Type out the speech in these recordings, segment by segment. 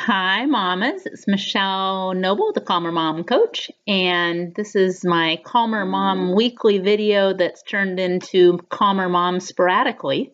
Hi, mamas. It's Michelle Noble, the Calmer Mom Coach, and this is my Calmer Mom weekly video that's turned into Calmer Mom sporadically.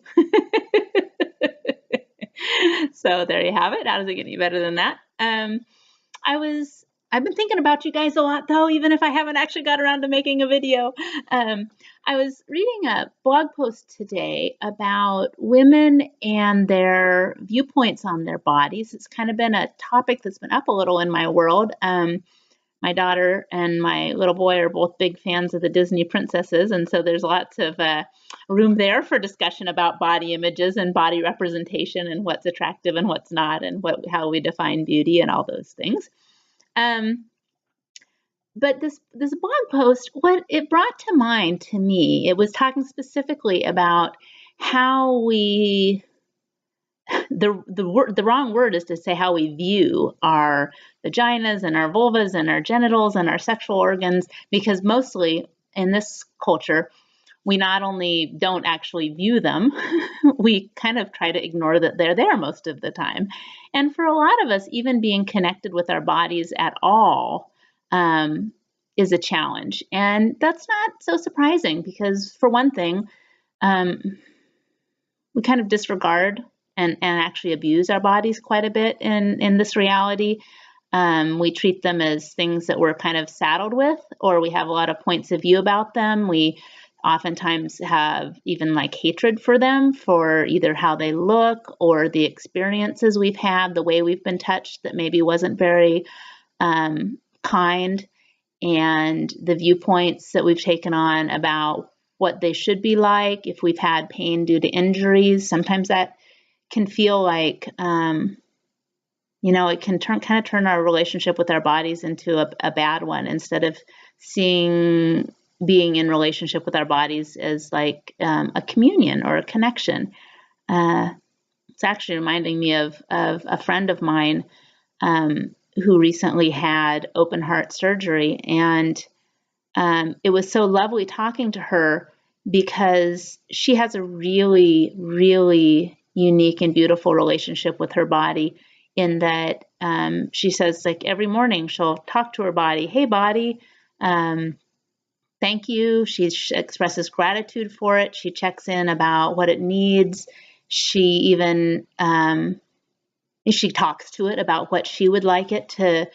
So there you have it. How does it get any better than that? I was I've been thinking about you guys a lot though, even if I haven't actually got around to making a video. Um, I was reading a blog post today about women and their viewpoints on their bodies. It's kind of been a topic that's been up a little in my world. My daughter and my little boy are both big fans of the Disney princesses, and so there's lots of room there for discussion about body images and body representation and what's attractive and what's not, and how we define beauty and all those things. Um, but this blog post, what it brought to mind to me, it was talking specifically about how we the wrong word is to say how we view our vaginas and our vulvas and our genitals and our sexual organs, because mostly in this culture we not only don't actually view them, we kind of try to ignore that they're there most of the time. And for a lot of us, even being connected with our bodies at all is a challenge. And that's not so surprising because, for one thing, we kind of disregard and actually abuse our bodies quite a bit in this reality. We treat them as things that we're kind of saddled with, or we have a lot of points of view about them. We oftentimes have even like hatred for them for either how they look or the experiences we've had, the way we've been touched that maybe wasn't very kind, and the viewpoints that we've taken on about what they should be like. If we've had pain due to injuries, sometimes that can feel like, it can kind of turn our relationship with our bodies into a bad one, instead of being in relationship with our bodies as like a communion or a connection. It's actually reminding me of a friend of mine who recently had open heart surgery, and it was so lovely talking to her because she has a really, really unique and beautiful relationship with her body, in that she says, like, every morning she'll talk to her body. Hey, body, thank you. She expresses gratitude for it. She checks in about what it needs. She even she talks to it about what she would like it to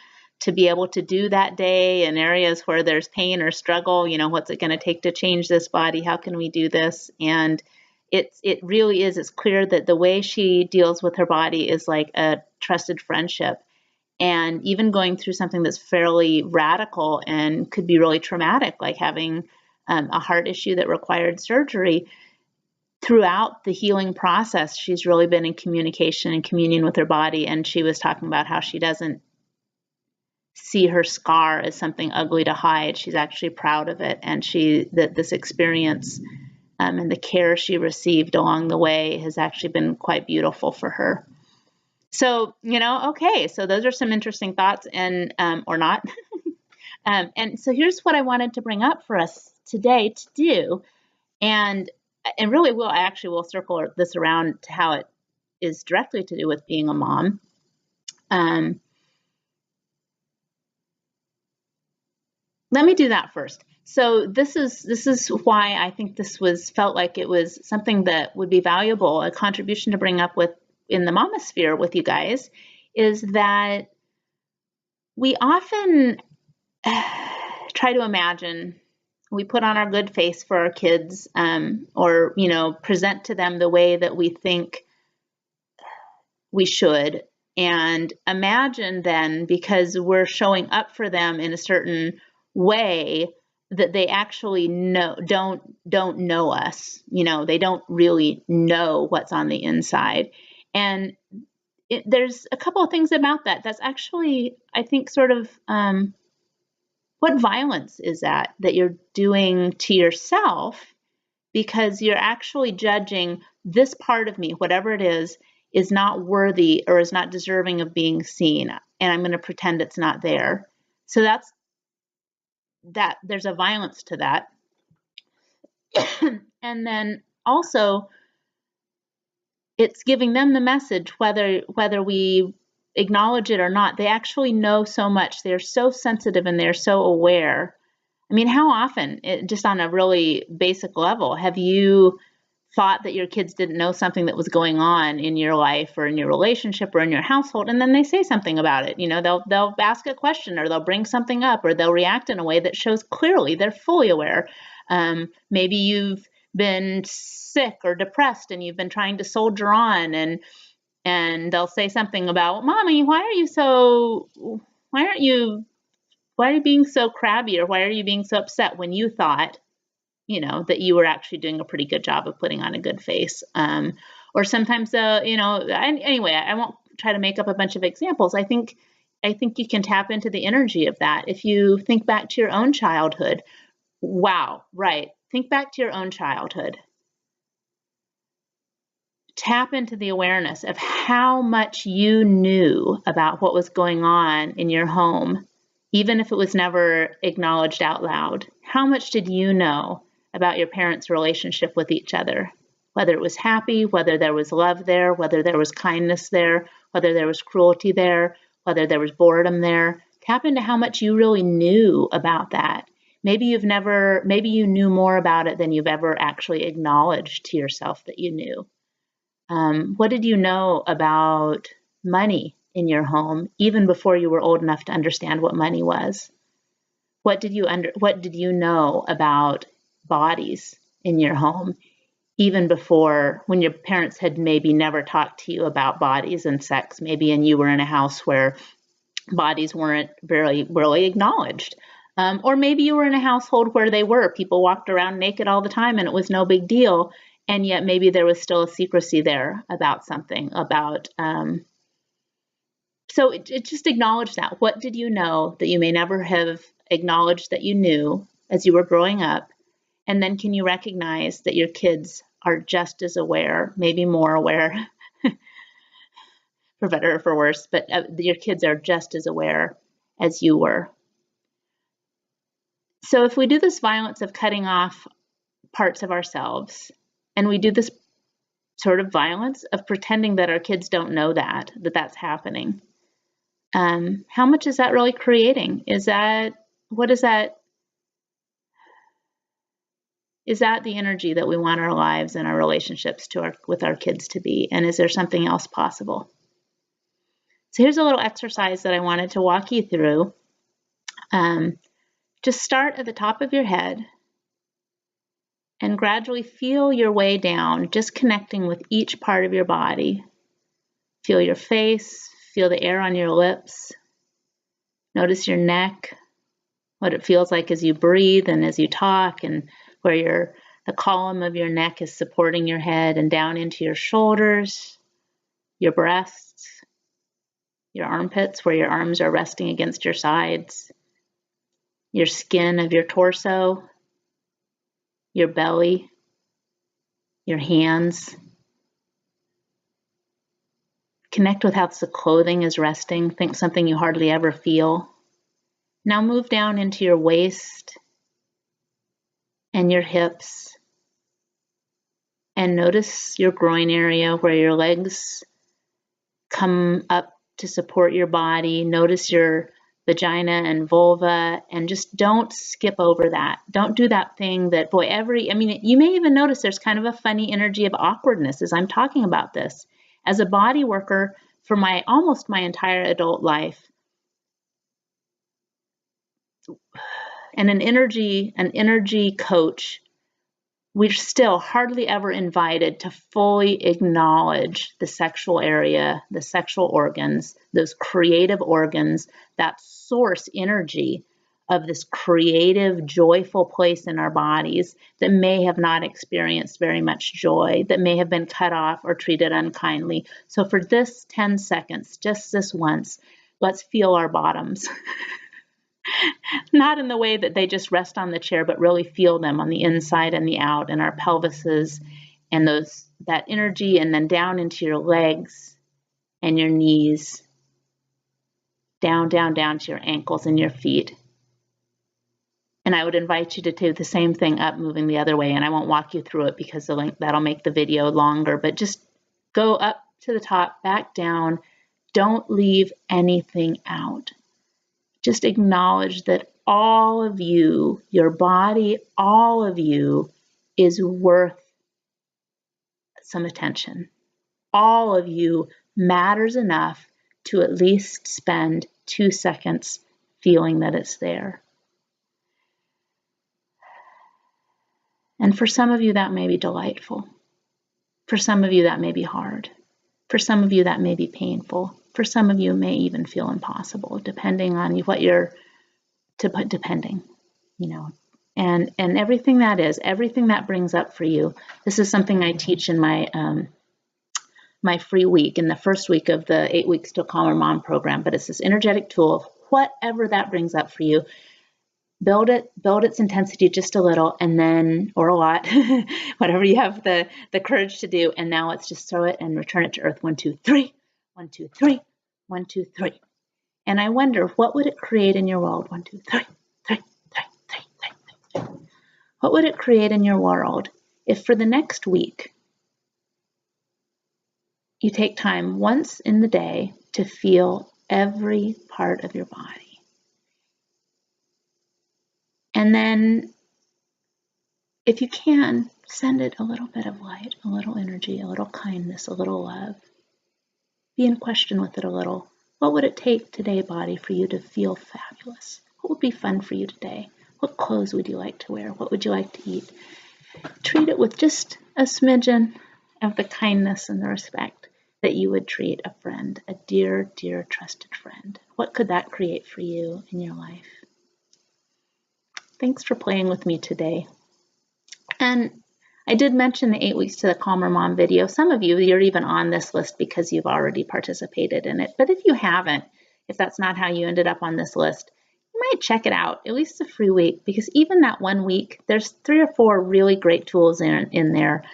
be able to do that day, in areas where there's pain or struggle. What's it going to take to change this body? How can we do this? And it really is. It's clear that the way she deals with her body is like a trusted friendship. And even going through something that's fairly radical and could be really traumatic, like having a heart issue that required surgery, throughout the healing process, she's really been in communication and communion with her body. And she was talking about how she doesn't see her scar as something ugly to hide. She's actually proud of it. And that this experience and the care she received along the way has actually been quite beautiful for her. So, okay, so those are some interesting thoughts, and or not. And so here's what I wanted to bring up for us today to do. And really, I will circle this around to how it is directly to do with being a mom. Let me do that first. So this is why I think this felt like it was something that would be valuable, a contribution to bring up in the mamasphere with you guys, is that we often try to imagine, we put on our good face for our kids, or present to them the way that we think we should, and imagine then, because we're showing up for them in a certain way, that they actually don't know us. They don't really know what's on the inside. And there's a couple of things about that that's actually, I think, sort of what violence is that you're doing to yourself, because you're actually judging this part of me, whatever it is not worthy or is not deserving of being seen, and I'm going to pretend it's not there. So there's a violence to that. And then also, it's giving them the message, whether we acknowledge it or not, they actually know so much. They're so sensitive and they're so aware. I mean, how often, just on a really basic level, have you thought that your kids didn't know something that was going on in your life or in your relationship or in your household, and then they say something about it? You know, they'll ask a question, or they'll bring something up, or they'll react in a way that shows clearly they're fully aware. Maybe you've been sick or depressed and you've been trying to soldier on, and they'll say something about, "Mommy, why are you being so crabby, or why are you being so upset," when you thought, you know, that you were actually doing a pretty good job of putting on a good face. Or sometimes, you know, anyway, I won't try to make up a bunch of examples. I think you can tap into the energy of that. If you think back to your own childhood, wow, right. Think back to your own childhood. Tap into the awareness of how much you knew about what was going on in your home, even if it was never acknowledged out loud. How much did you know about your parents' relationship with each other? Whether it was happy, whether there was love there, whether there was kindness there, whether there was cruelty there, whether there was boredom there. Tap into how much you really knew about that. Maybe you knew more about it than you've ever actually acknowledged to yourself that you knew. What did you know about money in your home, even before you were old enough to understand what money was? What did you know about bodies in your home, even before, when your parents had maybe never talked to you about bodies and sex, maybe, and you were in a house where bodies weren't really acknowledged? Or maybe you were in a household where they were. People walked around naked all the time and it was no big deal. And yet maybe there was still a secrecy there about something, so it just acknowledge that. What did you know that you may never have acknowledged that you knew as you were growing up? And then can you recognize that your kids are just as aware, maybe more aware, for better or for worse, but your kids are just as aware as you were. So if we do this violence of cutting off parts of ourselves, and we do this sort of violence of pretending that our kids don't know that that's happening, how much is that really creating? Is that the energy that we want our lives and our relationships with our kids to be? And is there something else possible? So here's a little exercise that I wanted to walk you through. Just start at the top of your head and gradually feel your way down, just connecting with each part of your body. Feel your face, feel the air on your lips. Notice your neck, what it feels like as you breathe and as you talk, and where the column of your neck is supporting your head, and down into your shoulders, your breasts, your armpits, where your arms are resting against your sides, your skin of your torso, your belly, your hands. Connect with how the clothing is resting. Think something you hardly ever feel. Now move down into your waist and your hips, and notice your groin area where your legs come up to support your body. Notice your vagina and vulva, and just don't skip over that. Don't do that thing that, you may even notice there's kind of a funny energy of awkwardness as I'm talking about this. As a body worker for almost my entire adult life, and an energy coach, we're still hardly ever invited to fully acknowledge the sexual area, the sexual organs, those creative organs, that source energy of this creative, joyful place in our bodies that may have not experienced very much joy, that may have been cut off or treated unkindly. So for this 10 seconds, just this once, let's feel our bottoms. Not in the way that they just rest on the chair, but really feel them on the inside and the out, and our pelvises, and that energy, and then down into your legs and your knees, down to your ankles and your feet. And I would invite you to do the same thing up, moving the other way, and I won't walk you through it because that'll make the video longer, but just go up to the top, back down, Don't leave anything out. Just acknowledge that all of you, your body, all of you is worth some attention. All of you matters enough to at least spend 2 seconds feeling that it's there. And for some of you, that may be delightful. For some of you, that may be hard. For some of you, that may be painful. For some of you, it may even feel impossible, depending on what depending, and everything that brings up for you. This is something I teach in my my free week, in the first week of the 8 Weeks to a Calmer Mom program. But it's this energetic tool of whatever that brings up for you. Build its intensity just a little, and then, or a lot, whatever you have the courage to do. And now let's just throw it and return it to earth. 1, 2, 3, 1, 2, 3, 1, 2, 3. And I wonder, what would it create in your world? 1, 2, 3, 3, 3, 3, 3, 3. What would it create in your world if for the next week you take time once in the day to feel every part of your body? And then, if you can, send it a little bit of light, a little energy, a little kindness, a little love. Be in question with it a little. What would it take today, body, for you to feel fabulous? What would be fun for you today? What clothes would you like to wear? What would you like to eat? Treat it with just a smidgen of the kindness and the respect that you would treat a friend, a dear, dear, trusted friend. What could that create for you in your life? Thanks for playing with me today. And I did mention the 8 Weeks to the Calmer Mom video. Some of you, you're even on this list because you've already participated in it. But if you haven't, if that's not how you ended up on this list, you might check it out, at least a free week, because even that 1 week, there's 3 or 4 really great tools in there,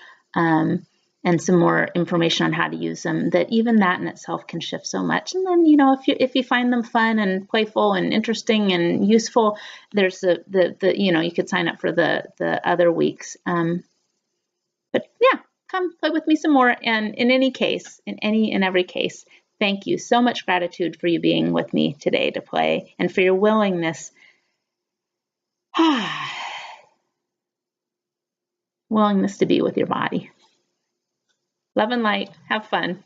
and some more information on how to use them, that even that in itself can shift so much. And then, if you find them fun and playful and interesting and useful, there's you could sign up for the other weeks. But yeah, come play with me some more. And in any case, in every case, thank you. So much gratitude for you being with me today to play, and for your willingness to be with your body. Love and light. Have fun.